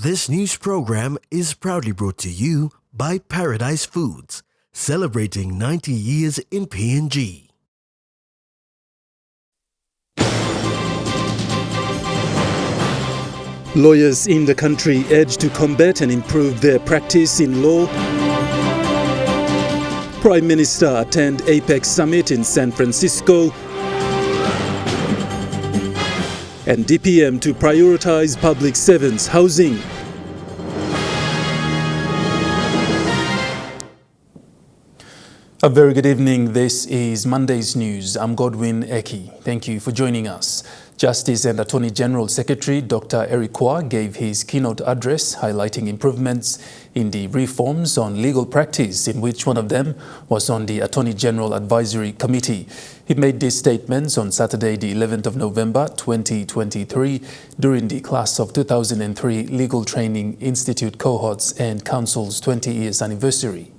This news program is proudly brought to you by Paradise Foods, celebrating 90 years in PNG. Lawyers in the country urge to combat and improve their practice in law. Prime Minister attend APEC summit in San Francisco. And DPM to prioritize public servants' housing. A very good evening. This is Monday's News. I'm Godwin Eki. Thank you for joining us. Justice and Attorney General Secretary Dr. Eric Kwa gave his keynote address highlighting improvements in the reforms on legal practice, in which one of them was on the Attorney General Advisory Committee. He made these statements on Saturday, the 11th of November, 2023, during the Class of 2003 Legal Training Institute Cohorts and Council's 20 years anniversary.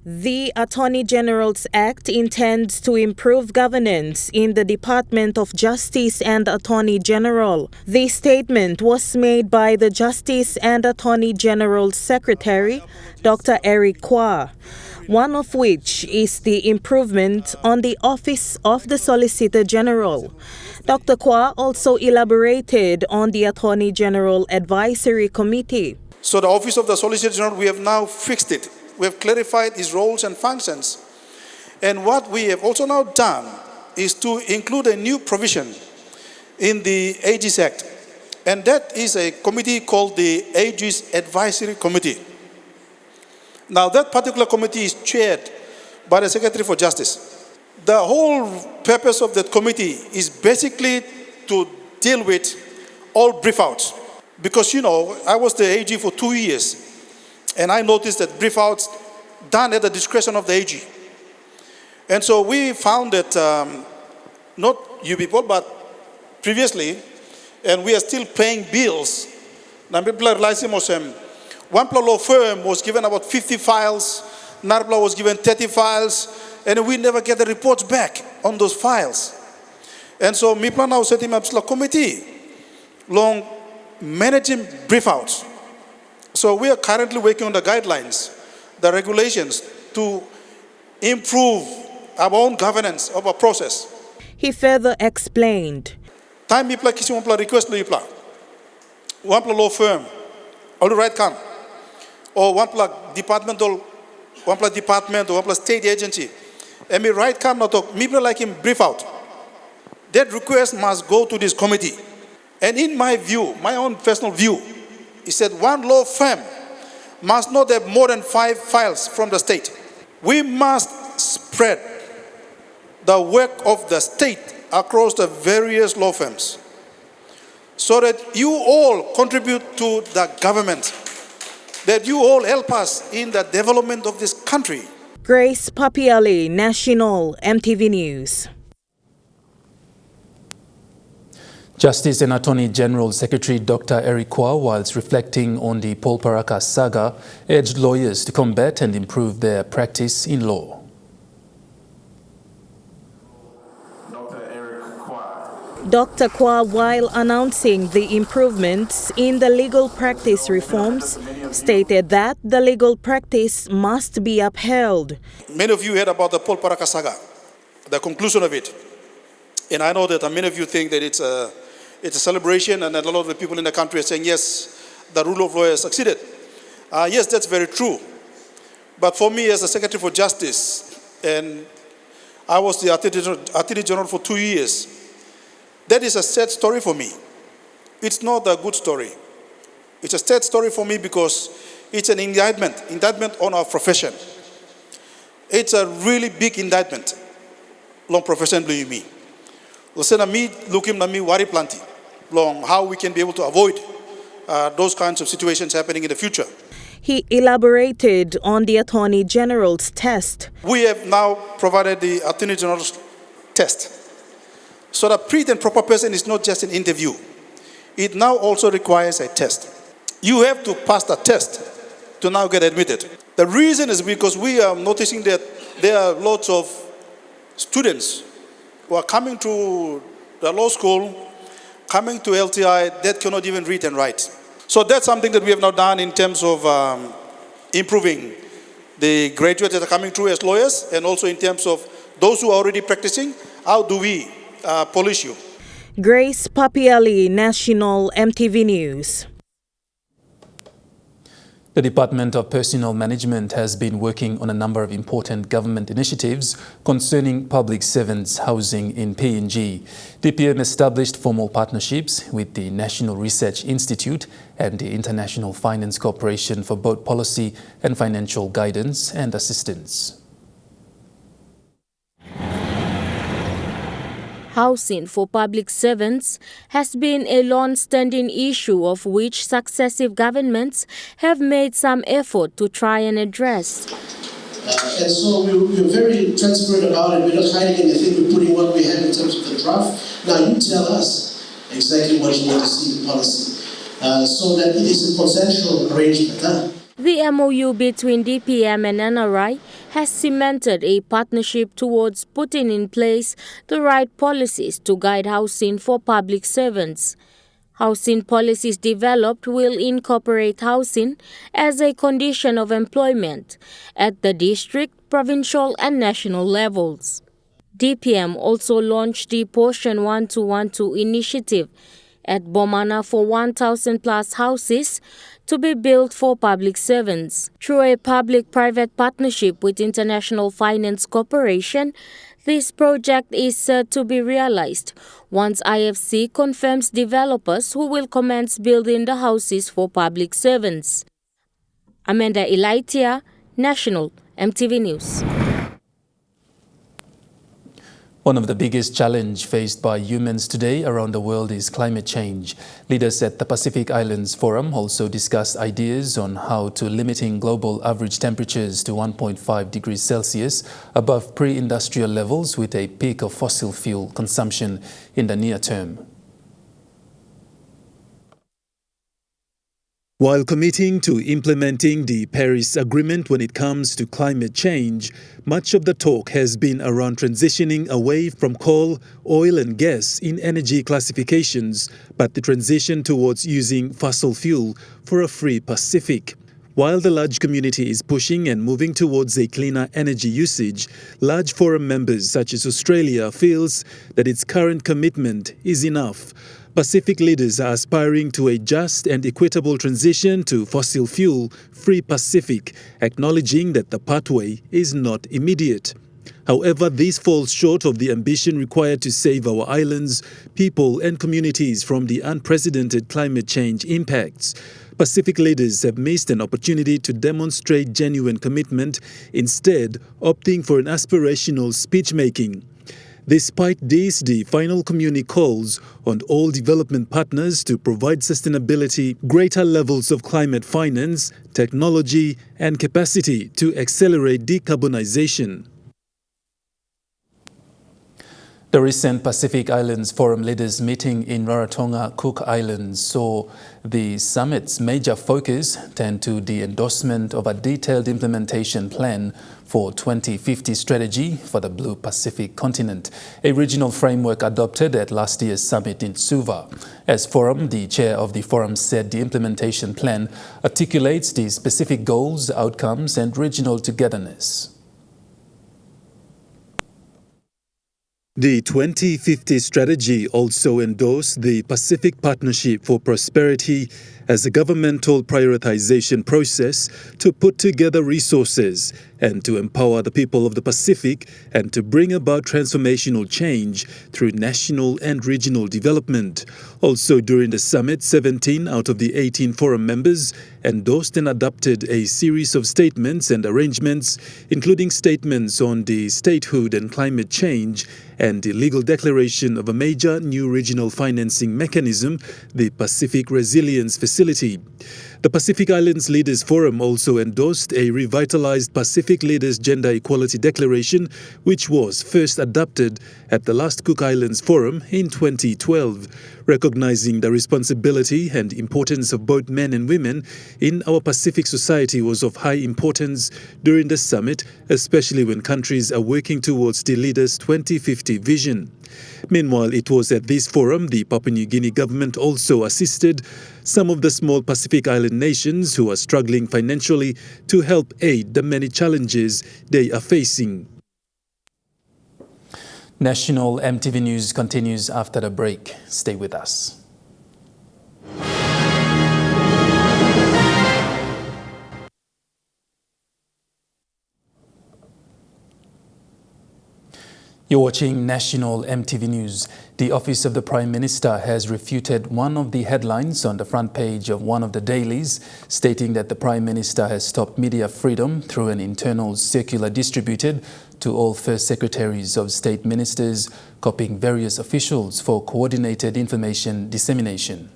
The Attorney General's Act intends to improve governance in the Department of Justice and Attorney General. The statement was made by the Justice and Attorney General's Secretary, Dr. Eric Kwa, one of which is the improvement on the Office of the Solicitor General. Dr. Kwa also elaborated on the Attorney General Advisory Committee. So the Office of the Solicitor General, we have now fixed it. We have clarified its roles and functions. And what we have also now done is to include a new provision in the AG's Act. And that is a committee called the AG's Advisory Committee. Now that particular committee is chaired by the Secretary for Justice. The whole purpose of that committee is basically to deal with all brief-outs. Because, you know, I was the AG for 2 years. And I noticed that brief-outs done at the discretion of the AG. And so we found that, not you people, but previously, and we are still paying bills. Now people are realizing one law firm was given about 50 files, Narbla was given 30 files, and we never get the reports back on those files. And so Mipla now setting up a committee, long managing brief-outs. So we are currently working on the guidelines, the regulations to improve our own governance of our process. He further explained. Time people kisi one request people, one law firm, all the right come, or one departmental, one department or one state agency, and me right come not talk. People like him brief out. That request must go to this committee. And in my view, my own personal view, he said one law firm must not have more than 5 files from the state. We must spread the work of the state across the various law firms so that you all contribute to the government, that you all help us in the development of this country. Grace Papiali, National, Emtv News. Justice and Attorney General Secretary Dr. Eric Kwa, whilst reflecting on the Paul Paraka saga, urged lawyers to combat and improve their practice in law. Dr. Kwa, while announcing the improvements in the legal practice reforms, stated that the legal practice must be upheld. Many of you heard about the Paul Paraka saga, the conclusion of it. And I know that many of you think that it's a celebration, and a lot of the people in the country are saying, yes, the rule of law has succeeded. Yes, that's very true. But for me, as a Secretary for Justice, and I was the Attorney General for 2 years, that is a sad story for me. It's not a good story. It's a sad story for me because it's an indictment on our profession. It's a really big indictment. Long profession, believe me. Listen, me looking at me worry plenty. Long how we can be able to avoid those kinds of situations happening in the future. He elaborated on the Attorney General's test. We have now provided the Attorney General's test. So the pre and proper person is not just an interview. It now also requires a test. You have to pass the test to now get admitted. The reason is because we are noticing that there are lots of students who are coming to the law school coming to LTI that cannot even read and write. So that's something that we have now done in terms of improving the graduates that are coming through as lawyers, and also in terms of those who are already practicing, how do we polish you? Grace Papiali, National Emtv News. The Department of Personnel Management has been working on a number of important government initiatives concerning public servants' housing in PNG. DPM established formal partnerships with the National Research Institute and the International Finance Corporation for both policy and financial guidance and assistance. Housing for public servants has been a long-standing issue of which successive governments have made some effort to try and address. And so we're very transparent about it. We're not hiding anything. We're putting what we have in terms of the draft. Now you tell us exactly what you want to see in policy so that it is a consensual arrangement. The MOU between DPM and NRI has cemented a partnership towards putting in place the right policies to guide housing for public servants. Housing policies developed will incorporate housing as a condition of employment at the district, provincial and national levels. DPM also launched the Portion 1212 initiative at Bomana for 1,000 plus houses to be built for public servants. Through a public-private partnership with International Finance Corporation, this project is set to be realized once IFC confirms developers who will commence building the houses for public servants. Amanda Elaitia, National Emtv News. One of the biggest challenges faced by humans today around the world is climate change. Leaders at the Pacific Islands Forum also discussed ideas on how to limiting global average temperatures to 1.5 degrees Celsius above pre-industrial levels with a peak of fossil fuel consumption in the near term. While committing to implementing the Paris Agreement when it comes to climate change, much of the talk has been around transitioning away from coal, oil and gas in energy classifications, but the transition towards using fossil fuel for a free Pacific. While the large community is pushing and moving towards a cleaner energy usage, large forum members such as Australia feels that its current commitment is enough. Pacific leaders are aspiring to a just and equitable transition to fossil fuel-free Pacific, acknowledging that the pathway is not immediate. However, this falls short of the ambition required to save our islands, people and communities from the unprecedented climate change impacts. Pacific leaders have missed an opportunity to demonstrate genuine commitment, instead opting for an aspirational speech-making. Despite this, the final communique calls on all development partners to provide sustainability, greater levels of climate finance, technology, and capacity to accelerate decarbonization. The recent Pacific Islands Forum leaders meeting in Rarotonga, Cook Islands, saw the summit's major focus turn to the endorsement of a detailed implementation plan for 2050 strategy for the Blue Pacific continent, a regional framework adopted at last year's summit in Suva. As Forum, the chair of the Forum said the implementation plan articulates the specific goals, outcomes, and regional togetherness. The 2050 strategy also endorsed the Pacific Partnership for Prosperity as a governmental prioritization process to put together resources and to empower the people of the Pacific and to bring about transformational change through national and regional development. Also during the summit, 17 out of the 18 forum members endorsed and adopted a series of statements and arrangements, including statements on the statehood and climate change and the legal declaration of a major new regional financing mechanism, the Pacific Resilience Facility. The Pacific Islands Leaders Forum also endorsed a revitalized Pacific Leaders Gender Equality Declaration, which was first adopted at the last Cook Islands Forum in 2012, recognizing the responsibility and importance of both men and women in our Pacific society was of high importance during the summit, especially when countries are working towards the Leaders 2050 vision. Meanwhile, it was at this forum the Papua New Guinea government also assisted some of the small Pacific Island nations who are struggling financially to help aid the many challenges they are facing. National Emtv News continues after the break. Stay with us. You're watching National Emtv News. The Office of the Prime Minister has refuted one of the headlines on the front page of one of the dailies, stating that the Prime Minister has stopped media freedom through an internal circular distributed to all First Secretaries of State Ministers, copying various officials for coordinated information dissemination.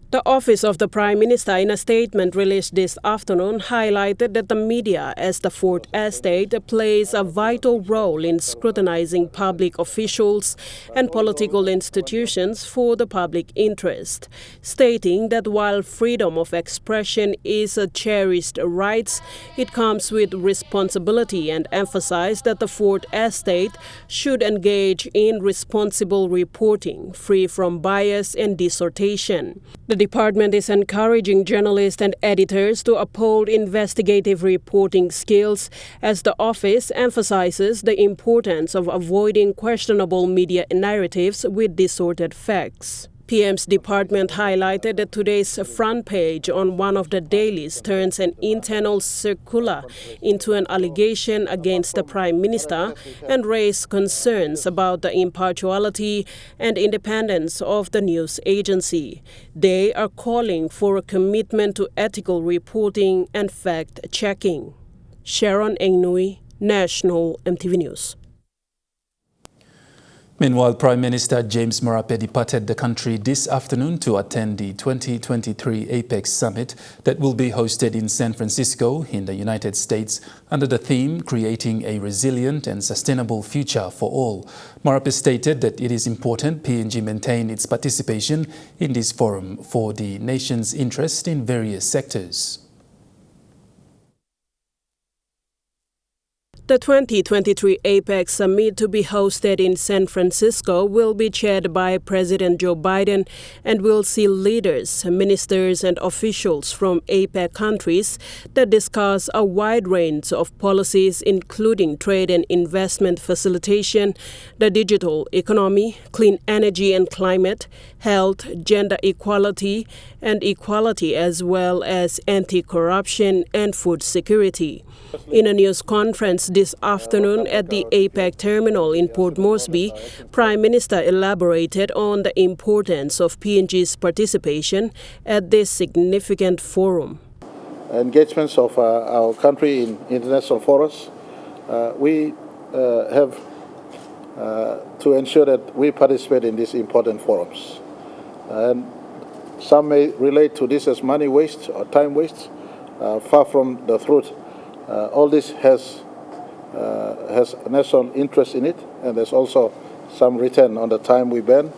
The Office of the Prime Minister, in a statement released this afternoon, highlighted that the media, as the fourth estate, plays a vital role in scrutinizing public officials and political institutions for the public interest, stating that while freedom of expression is a cherished right, it comes with responsibility, and emphasized that the fourth estate should engage in responsible reporting, free from bias and distortion. The department is encouraging journalists and editors to uphold investigative reporting skills, as the office emphasizes the importance of avoiding questionable media narratives with distorted facts. PM's department highlighted that today's front page on one of the dailies turns an internal circular into an allegation against the Prime Minister and raised concerns about the impartiality and independence of the news agency. They are calling for a commitment to ethical reporting and fact-checking. Sharon Engnui, National Emtv News. Meanwhile, Prime Minister James Marape departed the country this afternoon to attend the 2023 APEC summit that will be hosted in San Francisco in the United States under the theme Creating a Resilient and Sustainable Future for All. Marape stated that it is important PNG maintain its participation in this forum for the nation's interest in various sectors. The 2023 APEC summit, to be hosted in San Francisco, will be chaired by President Joe Biden and will see leaders, ministers and officials from APEC countries that discuss a wide range of policies, including trade and investment facilitation, the digital economy, clean energy and climate, health, gender equality and equality, as well as anti-corruption and food security. In a news conference this afternoon at the APEC terminal in Port Moresby, Prime Minister elaborated on the importance of PNG's participation at this significant forum. Engagements of our country in international forums, we have to ensure that we participate in these important forums. And some may relate to this as money waste or time waste, far from the truth. All this has national interest in it, and there's also some return on the time we burn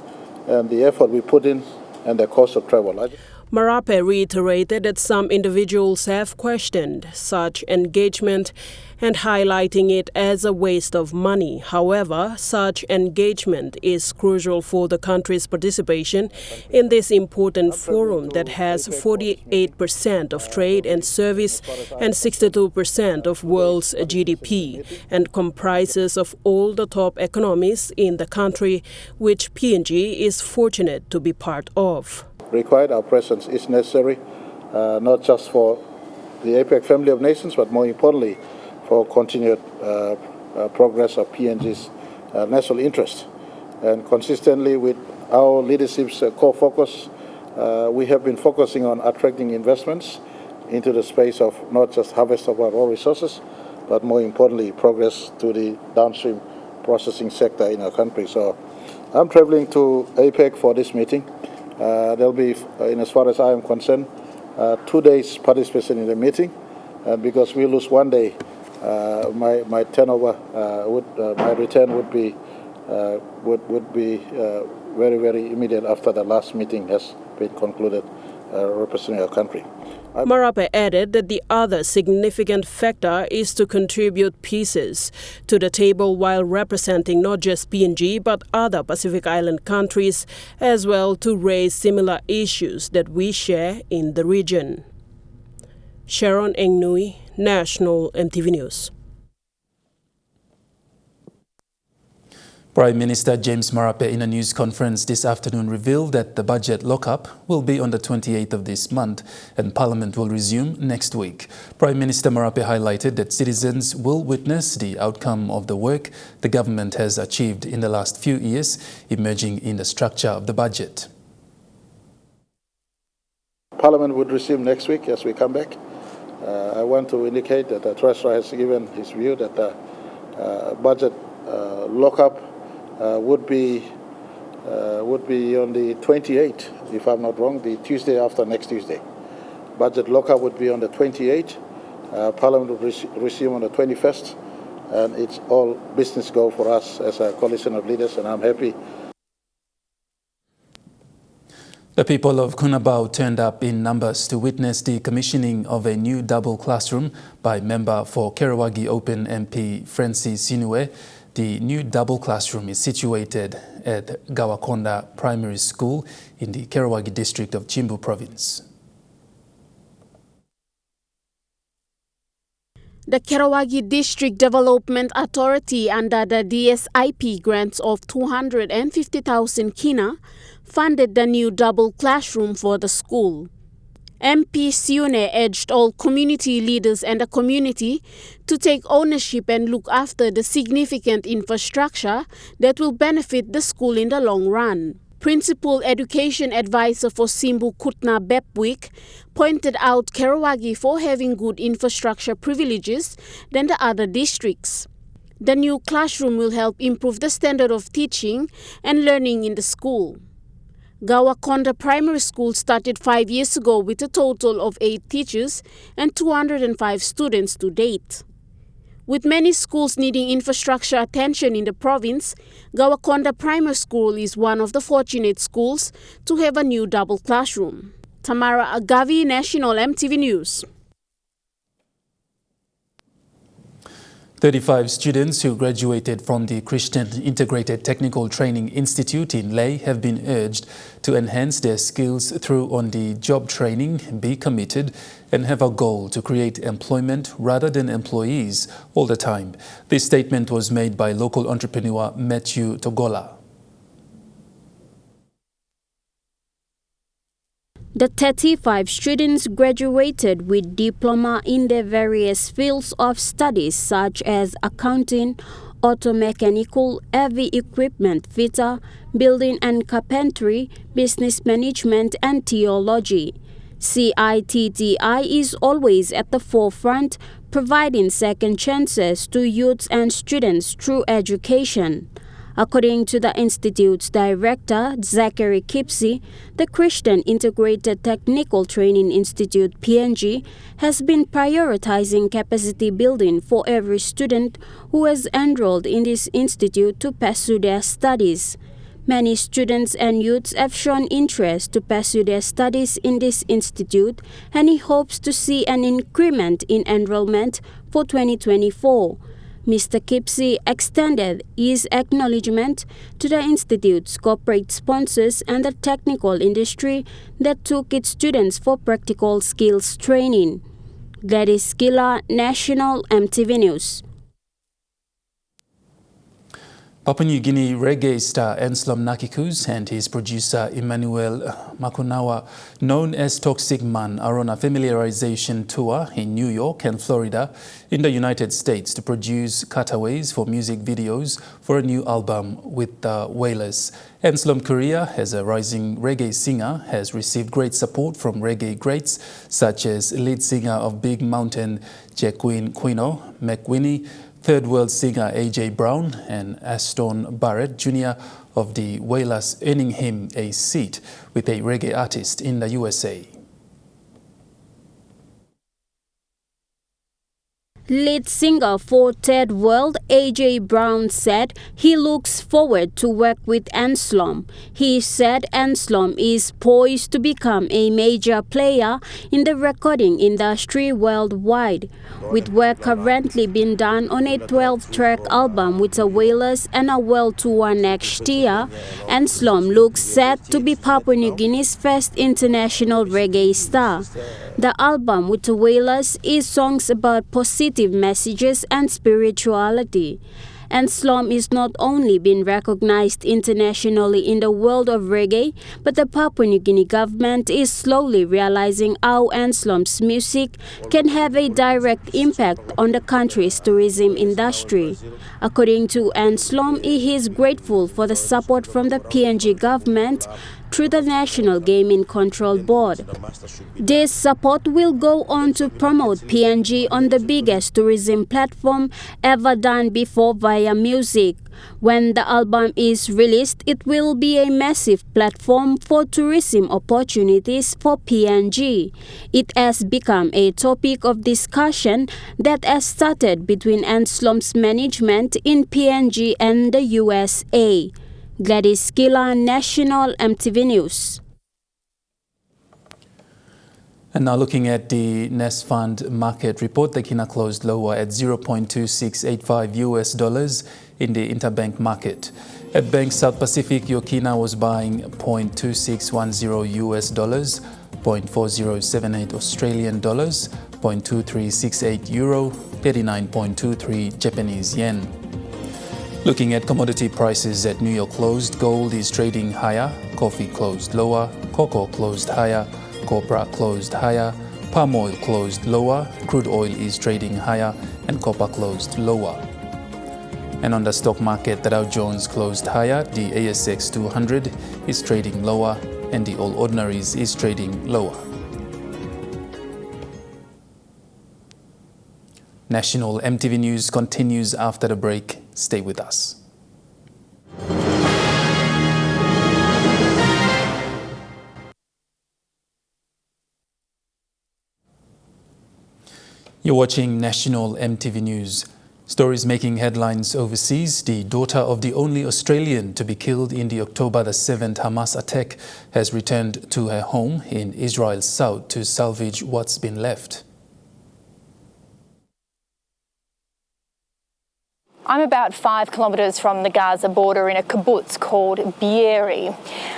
and the effort we put in and the cost of travel. Marape reiterated that some individuals have questioned such engagement and highlighting it as a waste of money. However, such engagement is crucial for the country's participation in this important forum that has 48% of trade and service and 62% of world's GDP and comprises of all the top economies in the country, which PNG is fortunate to be part of. Required, our presence is necessary, not just for the APEC family of nations, but more importantly, for continued progress of PNG's national interest. And consistently with our leadership's core focus, we have been focusing on attracting investments into the space of not just harvest of our raw resources, but more importantly, progress to the downstream processing sector in our country. So I'm traveling to APEC for this meeting. There'll be, in as far as I am concerned, 2 days participation in the meeting, because we lose 1 day. My turnover my return would be very, very immediate after the last meeting has been concluded, representing our country. Marape added that the other significant factor is to contribute pieces to the table while representing not just PNG but other Pacific Island countries, as well to raise similar issues that we share in the region. Sharon Engnui, National Emtv News. Prime Minister James Marape in a news conference this afternoon revealed that the budget lockup will be on the 28th of this month and Parliament will resume next week. Prime Minister Marape highlighted that citizens will witness the outcome of the work the government has achieved in the last few years, emerging in the structure of the budget. Parliament would resume next week as we come back. I want to indicate that the Treasurer has given his view that the budget lockup would be on the 28th, if I'm not wrong, the Tuesday after next Tuesday. Budget lockup would be on the 28th. Parliament would resume on the 21st, and it's all business go for us as a coalition of leaders, and I'm happy. The people of Cunabao turned up in numbers to witness the commissioning of a new double classroom by member for Kerawagi Open MP Francis Sinue. The new double classroom is situated at Gawakonda Primary School in the Kerawagi district of Chimbu Province. The Kerawagi District Development Authority, under the DSIP grants of 250,000 kina, funded the new double classroom for the school. MP Siune urged all community leaders and the community to take ownership and look after the significant infrastructure that will benefit the school in the long run. Principal Education Advisor for Simbu Kutna Bepwik pointed out Kerawagi for having good infrastructure privileges than the other districts. The new classroom will help improve the standard of teaching and learning in the school. Gawakonda Primary School started 5 years ago with a total of 8 teachers and 205 students to date. With many schools needing infrastructure attention in the province, Gawakonda Primary School is one of the fortunate schools to have a new double classroom. Tamara Agavi, National Emtv News. 35 students who graduated from the Christian Integrated Technical Training Institute in Leh have been urged to enhance their skills through on-the-job training, be committed, and have a goal to create employment rather than employees all the time. This statement was made by local entrepreneur Matthew Togola. The 35 students graduated with diploma in their various fields of studies such as accounting, auto-mechanical, heavy equipment fitter, building and carpentry, business management and theology. CITTI is always at the forefront, providing second chances to youths and students through education. According to the Institute's director, Zachary Kipsey, the Christian Integrated Technical Training Institute, PNG, has been prioritizing capacity building for every student who has enrolled in this institute to pursue their studies. Many students and youths have shown interest to pursue their studies in this institute, and he hopes to see an increment in enrollment for 2024. Mr. Kipsey extended his acknowledgement to the Institute's corporate sponsors and the technical industry that took its students for practical skills training. Gladys Skilla, National Emtv News. Papua New Guinea reggae star Anslom Nakikus and his producer Emmanuel Makunawa, known as Toxic Man, are on a familiarization tour in New York and Florida in the United States to produce cutaways for music videos for a new album with the Wailers. Anslom Korea, as a rising reggae singer, has received great support from reggae greats such as lead singer of Big Mountain, Jacqueline Quino, McWinney, Third World singer A.J. Brown and Aston Barrett Jr. of the Wailers, earning him a seat with a reggae artist in the USA. Lead singer for Third World, A.J. Brown, said he looks forward to work with Anslom. He said Anslom is poised to become a major player in the recording industry worldwide, with work currently being done on a 12-track album with the Wailers and a world tour next year. Anslom looks set to be Papua New Guinea's first international reggae star. The album with the Wailers is songs about positive messages and spirituality. Anslom is not only been recognized internationally in the world of reggae, but the Papua New Guinea government is slowly realizing how Anslom's music can have a direct impact on the country's tourism industry. According to Anslom, he is grateful for the support from the PNG government through the National Gaming Control Board. This support will go on to promote PNG on the biggest tourism platform ever done before via music. When the album is released, it will be a massive platform for tourism opportunities for PNG. It has become a topic of discussion that has started between Anslom's management in PNG and the USA. Gladys Kila, National Emtv News. And now looking at the Nest Fund market report, the Kina closed lower at $0.2685 in the interbank market. At Bank South Pacific, your Kina was buying $0.2610, $0.4078 Australian dollars, $0.2368 euro, 39.23 Japanese yen. Looking at commodity prices at New York closed, gold is trading higher, coffee closed lower, cocoa closed higher, copra closed higher, palm oil closed lower, crude oil is trading higher, and copper closed lower. And on the stock market, the Dow Jones closed higher, the ASX 200 is trading lower, and the All Ordinaries is trading lower. National Emtv News continues after the break. Stay with us. You're watching National Emtv News. Stories making headlines overseas. The daughter of the only Australian to be killed in the October the 7th Hamas attack has returned to her home in Israel's south to salvage what's been left. I'm about 5 kilometres from the Gaza border in a kibbutz called Be'eri.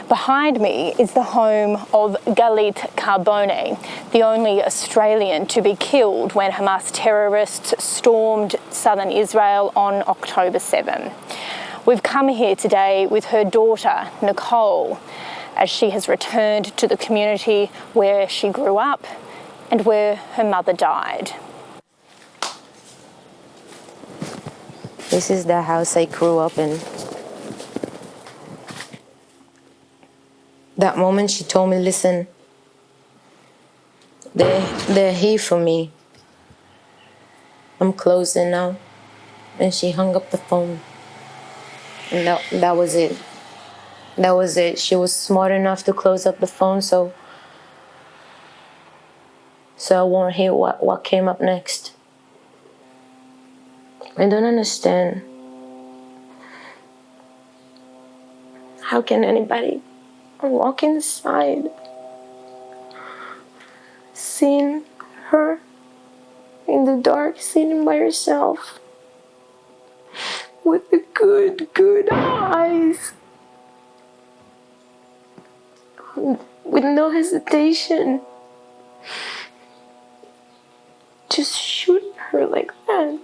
Behind me is the home of Galit Carbone, the only Australian to be killed when Hamas terrorists stormed southern Israel on October 7. We've come here today with her daughter, Nicole, as she has returned to the community where she grew up and where her mother died. This is the house I grew up in. That moment she told me, listen, they're here for me. I'm closing now. And she hung up the phone. And that was it. That was it. She was smart enough to close up the phone so I won't hear what came up next. I don't understand. How can anybody walk inside, seeing her in the dark, sitting by herself, with the good eyes, with no hesitation, just shoot her like that?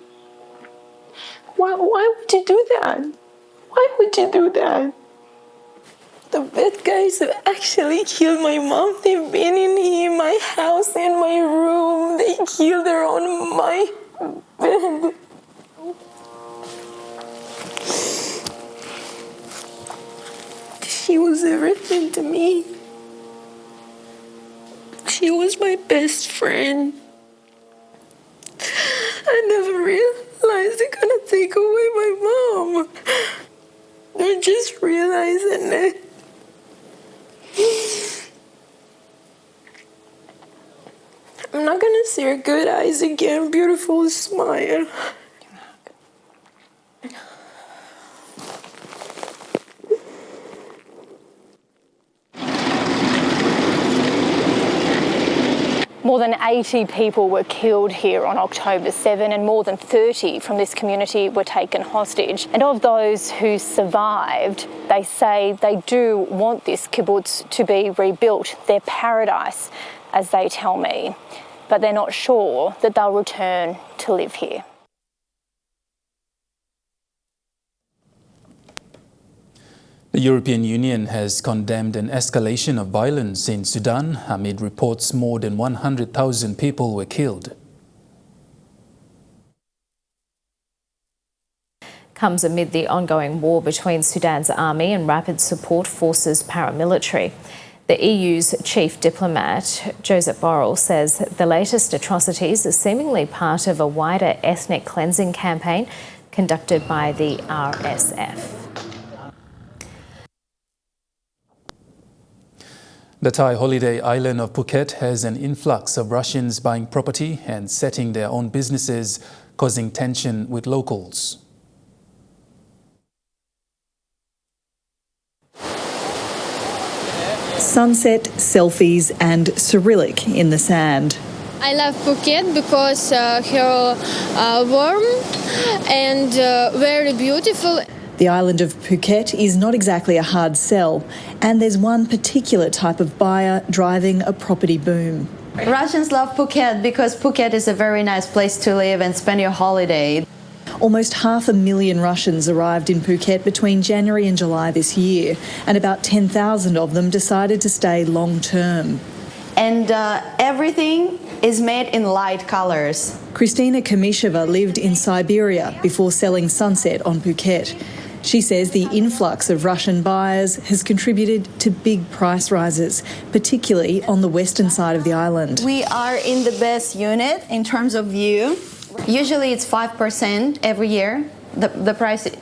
Why would you do that? Why would you do that? The bad guys have actually killed my mom. They've been in here, my house, in my room. They killed her on my bed. She was everything to me. She was my best friend. I never realized they're gonna take away my mom. I just realizing it. I'm not gonna see her good eyes again, beautiful smile. More than 80 people were killed here on October 7 and more than 30 from this community were taken hostage. And of those who survived, they say they do want this kibbutz to be rebuilt, their paradise, as they tell me. But they're not sure that they'll return to live here. The European Union has condemned an escalation of violence in Sudan amid reports more than 100,000 people were killed. Comes amid the ongoing war between Sudan's army and Rapid Support Forces paramilitary. The EU's chief diplomat, Joseph Borrell, says the latest atrocities are seemingly part of a wider ethnic cleansing campaign conducted by the RSF. The Thai holiday island of Phuket has an influx of Russians buying property and setting their own businesses, causing tension with locals. Sunset, selfies and Cyrillic in the sand. I love Phuket because here warm and very beautiful. The island of Phuket is not exactly a hard sell, and there's one particular type of buyer driving a property boom. Russians love Phuket because Phuket is a very nice place to live and spend your holiday. Almost 500,000 Russians arrived in Phuket between January and July this year, and about 10,000 of them decided to stay long term. And everything is made in light colours. Kristina Kamisheva lived in Siberia before selling Sunset on Phuket. She says the influx of Russian buyers has contributed to big price rises, particularly on the western side of the island. We are in the best unit in terms of view. Usually it's 5% every year. The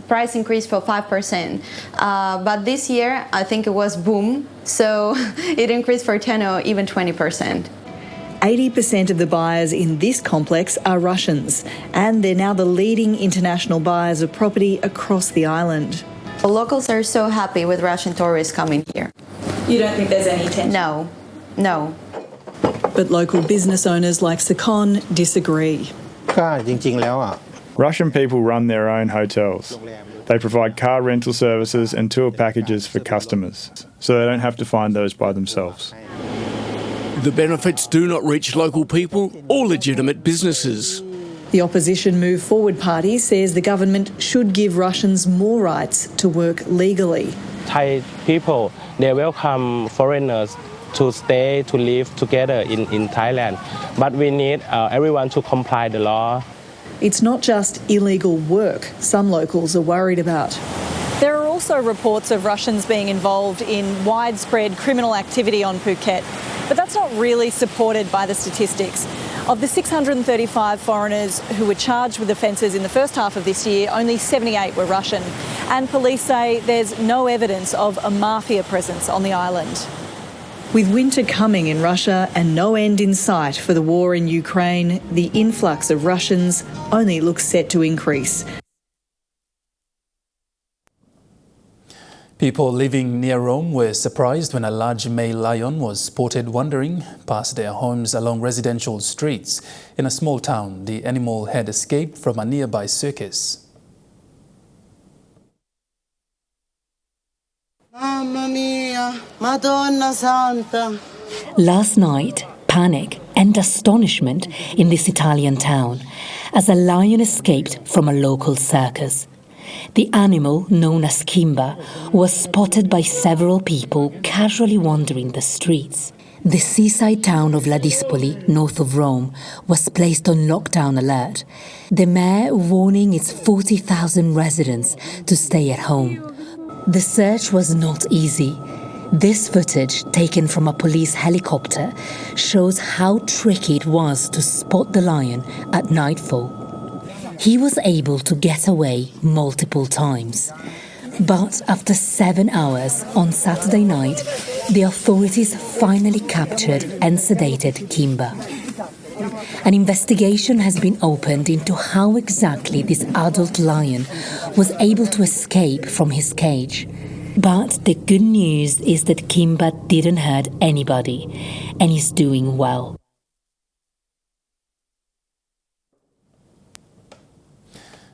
price increase for 5%. But this year, I think it was boom. So it increased for 10 or even 20%. 80% of the buyers in this complex are Russians, and they're now the leading international buyers of property across the island. The locals are so happy with Russian tourists coming here. You don't think there's any tension? No. But local business owners like Sakon disagree. Russian people run their own hotels. They provide car rental services and tour packages for customers, so they don't have to find those by themselves. The benefits do not reach local people or legitimate businesses. The opposition Move Forward party says the government should give Russians more rights to work legally. Thai people, they welcome foreigners to stay, to live together in Thailand. But we need everyone to comply the law. It's not just illegal work some locals are worried about. There are also reports of Russians being involved in widespread criminal activity on Phuket, but that's not really supported by the statistics. Of the 635 foreigners who were charged with offences in the first half of this year, only 78 were Russian. And police say there's no evidence of a mafia presence on the island. With winter coming in Russia and no end in sight for the war in Ukraine, the influx of Russians only looks set to increase. People living near Rome were surprised when a large male lion was spotted wandering past their homes along residential streets. In a small town, the animal had escaped from a nearby circus. Mamma mia, Madonna Santa. Last night, panic and astonishment in this Italian town as a lion escaped from a local circus. The animal, known as Kimba, was spotted by several people casually wandering the streets. The seaside town of Ladispoli, north of Rome, was placed on lockdown alert, the mayor warning its 40,000 residents to stay at home. The search was not easy. This footage, taken from a police helicopter, shows how tricky it was to spot the lion at nightfall. he was able to get away multiple times. But after 7 hours on Saturday night, the authorities finally captured and sedated Kimba. An investigation has been opened into how exactly this adult lion was able to escape from his cage. But the good news is that Kimba didn't hurt anybody and is doing well.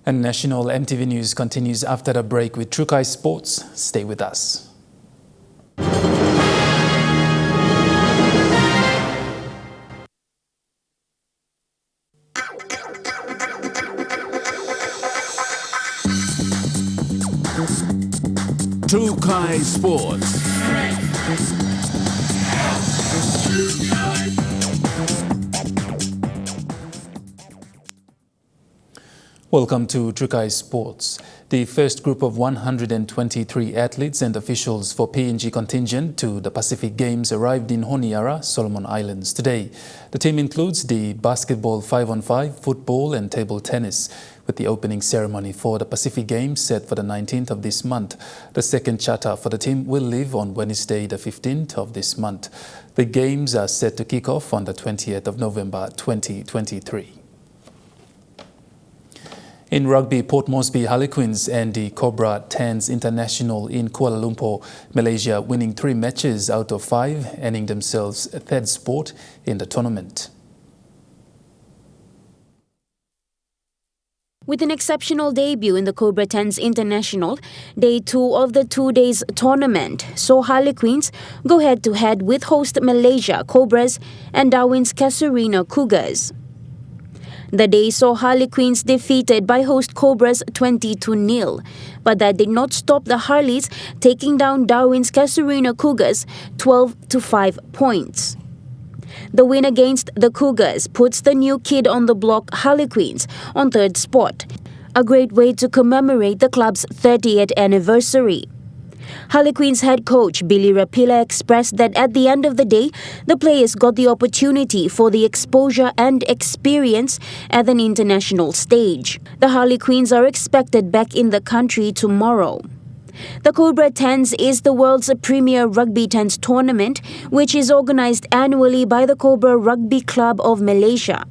And National Emtv News continues after a break with Trukai Sports. Stay with us. Trukai Sports. Welcome to Trukai Sports. The first group of 123 athletes and officials for PNG contingent to the Pacific Games arrived in Honiara, Solomon Islands today. The team includes the basketball 5-on-5, football and table tennis, with the opening ceremony for the Pacific Games set for the 19th of this month. The second charter for the team will leave on Wednesday, the 15th of this month. The Games are set to kick off on the 20th of November 2023. In rugby, Port Moresby Harlequins and the Cobra Tens International in Kuala Lumpur, Malaysia, winning 3 matches out of 5, earning themselves a third spot in the tournament. With an exceptional debut in the Cobra Tens International, Day 2 of the 2 days tournament saw Harlequins go head-to-head with host Malaysia Cobras and Darwin's Casuarina Cougars. The day saw Harlequins defeated by host Cobras 20-0, but that did not stop the Harleys taking down Darwin's Casuarina Cougars 12-5 points. The win against the Cougars puts the new kid on the block Harlequins on third spot, a great way to commemorate the club's 30th anniversary. Harlequins head coach Billy Rapilla expressed that at the end of the day, the players got the opportunity for the exposure and experience at an international stage. The Harlequins are expected back in the country tomorrow. The Cobra Tens is the world's premier rugby tens tournament, which is organized annually by the Cobra Rugby Club of Malaysia.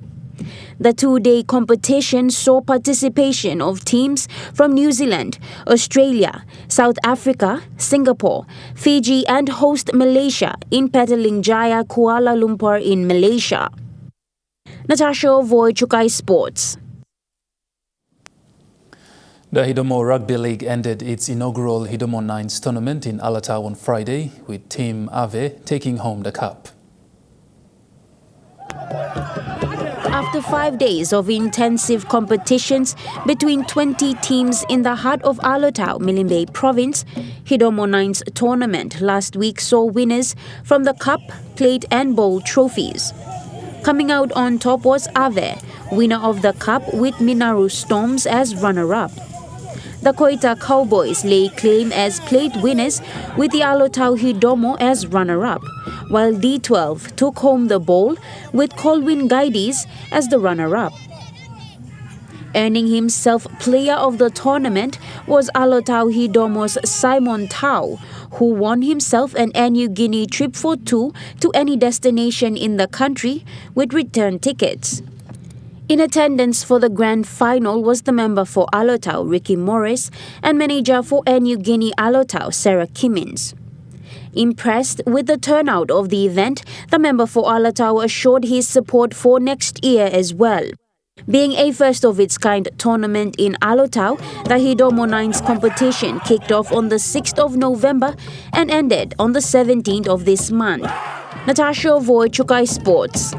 The 2-day competition saw participation of teams from New Zealand, Australia, South Africa, Singapore, Fiji and host Malaysia in Petaling Jaya, Kuala Lumpur in Malaysia. Natasha Ovoy, Trukai Sports. The Hidomo Rugby League ended its inaugural Hidomo Nines tournament in Alotau on Friday, with Team Ave taking home the cup. After 5 days of intensive competitions between 20 teams in the heart of Alotau, Milimbe Province, Hidomo Nines tournament last week saw winners from the cup, plate and bowl trophies. Coming out on top was Ave, winner of the cup with Minaru Storms as runner-up. The Koita Cowboys lay claim as plate winners with the Alotau Hidomo as runner-up, while D12 took home the bowl with Colwyn Guides as the runner-up. Earning himself player of the tournament was Alotau Hidomo's Simon Tau, who won himself an Air Niugini trip for 2 to any destination in the country with return tickets. In attendance for the grand final was the member for Alotau, Ricky Morris, and manager for Air Niugini Alotau, Sarah Kimmins. Impressed with the turnout of the event, the member for Alotau assured his support for next year as well. Being a first-of-its-kind tournament in Alotau, the Hidomo Nines competition kicked off on the 6th of November and ended on the 17th of this month. Natasha Ovoy, Trukai Sports.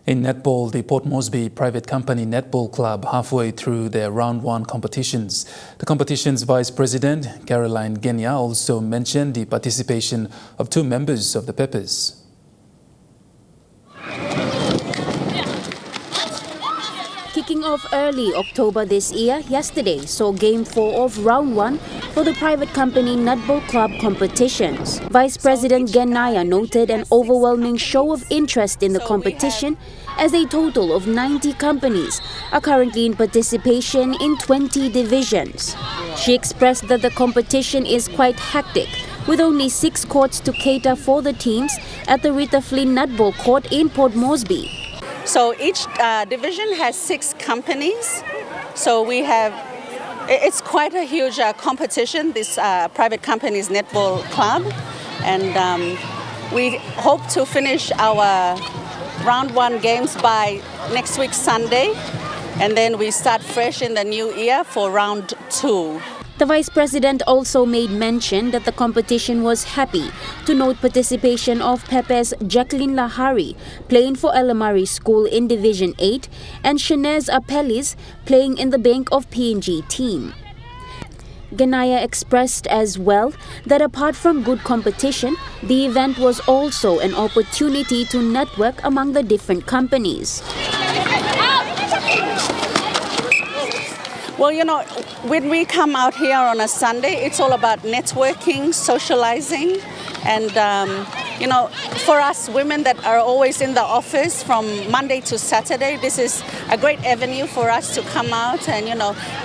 In netball, the Port Moresby private company netball club halfway through their round 1 competitions. The competition's vice president, Caroline Genia, also mentioned the participation of 2 members of the Peppers. Kicking off early October this year, yesterday saw Game 4 of Round 1 for the private company Netball Club competitions. Vice President Genaya noted an overwhelming show of interest in the competition as a total of 90 companies are currently in participation in 20 divisions. She expressed that the competition is quite hectic, with only 6 courts to cater for the teams at the Rita Flynn Netball Court in Port Moresby. So each division has 6 companies. So it's quite a huge competition, this private companies netball club. And we hope to finish our round 1 games by next week Sunday. And then we start fresh in the new year for round 2. The Vice President also made mention that the competition was happy to note participation of Pepe's Jacqueline Lahari playing for Elamari School in Division 8 and Shanez Apelis playing in the Bank of PNG team. Genaya expressed as well that apart from good competition, the event was also an opportunity to network among the different companies. Well, when we come out here on a Sunday, it's all about networking, socializing, and, for us women that are always in the office from Monday to Saturday, this is a great avenue for us to come out and,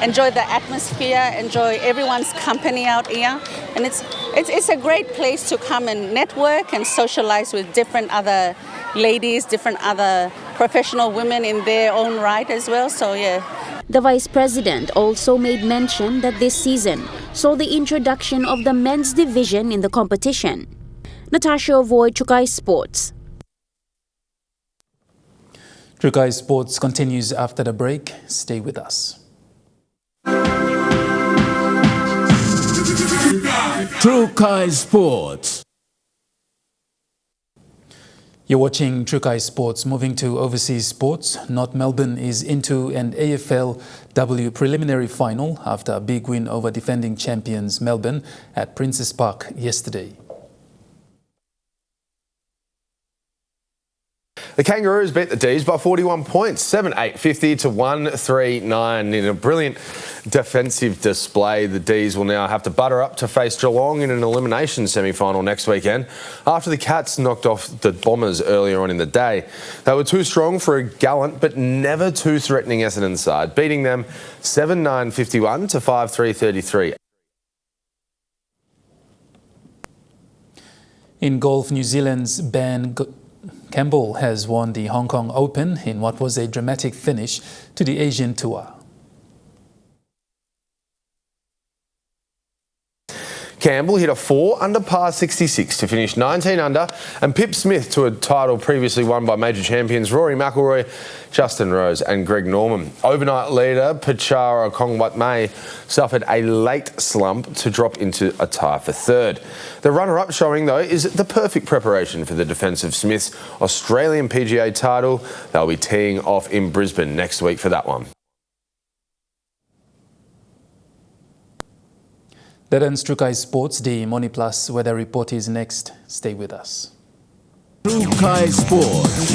enjoy the atmosphere, enjoy everyone's company out here. And it's a great place to come and network and socialize with different other ladies, different other professional women in their own right as well, so yeah. The Vice President also made mention that this season saw the introduction of the men's division in the competition. Natasha Avoy, Chukai Sports. Chukai Sports continues after the break. Stay with us. Chukai Sports. You're watching Chukai Sports. Moving to overseas sports, North Melbourne is into an AFL-W preliminary final after a big win over defending champions Melbourne at Princes Park yesterday. The Kangaroos beat the D's by 41 points, 7-8, 50 to 1-3-9. In a brilliant defensive display, the D's will now have to butter up to face Geelong in an elimination semi-final next weekend after the Cats knocked off the Bombers earlier on in the day. They were too strong for a gallant but never too threatening Essendon side, beating them 7-9, 51 to 5-3, 33. In golf, New Zealand's Ben Campbell has won the Hong Kong Open in what was a dramatic finish to the Asian Tour. Campbell hit a 4 under par 66 to finish 19 under and Pip Smith to a title previously won by major champions Rory McIlroy, Justin Rose and Greg Norman. Overnight leader Pachara Kongwat-May suffered a late slump to drop into a tie for third. The runner-up showing, though, is the perfect preparation for the defence of Smith's Australian PGA title. They'll be teeing off in Brisbane next week for that one. That ends Chukai Sports. The Money Plus weather report is next. Stay with us. Chukai Sports.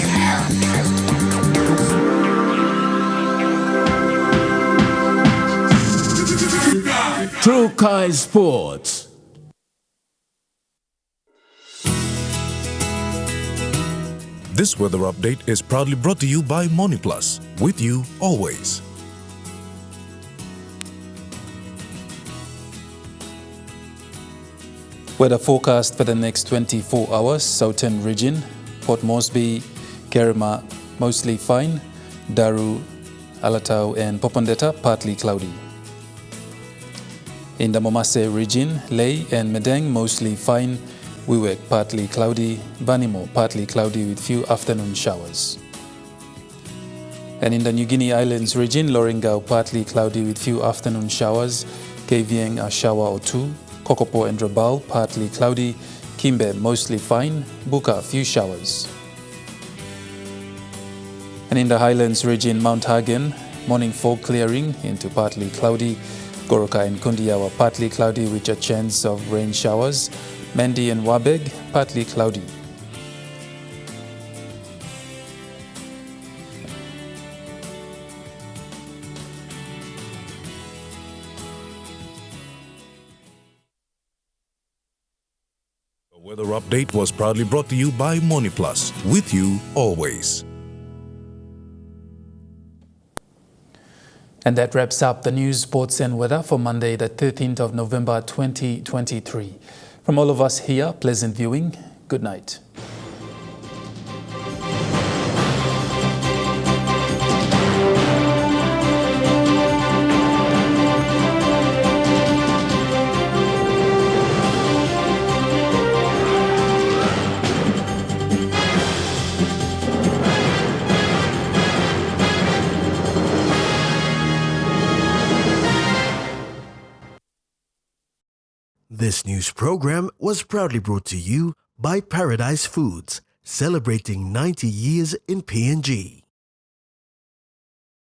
Chukai Sports. This weather update is proudly brought to you by Money Plus. With you always. Weather forecast for the next 24 hours. Southern region, Port Moresby, Kerema, mostly fine. Daru, Alotau and Popondetta, partly cloudy. In the Momase region, Lae and Medang, mostly fine. Wewak, partly cloudy. Vanimo, partly cloudy with few afternoon showers. And in the New Guinea Islands region, Lorengau, partly cloudy with few afternoon showers. Kavieng, a shower or two. Kokopo and Rabaul, partly cloudy. Kimbe, mostly fine. Buka, few showers. And in the Highlands region, Mount Hagen, morning fog clearing into partly cloudy. Goroka and Kundiawa, partly cloudy with a chance of rain showers. Mendi and Wabeg, partly cloudy. Weather update was proudly brought to you by MoneyPlus, with you always. And that wraps up the news, sports and weather for Monday, the 13th of November 2023. From all of us here, pleasant viewing. Good night. This news program was proudly brought to you by Paradise Foods, celebrating 90 years in PNG.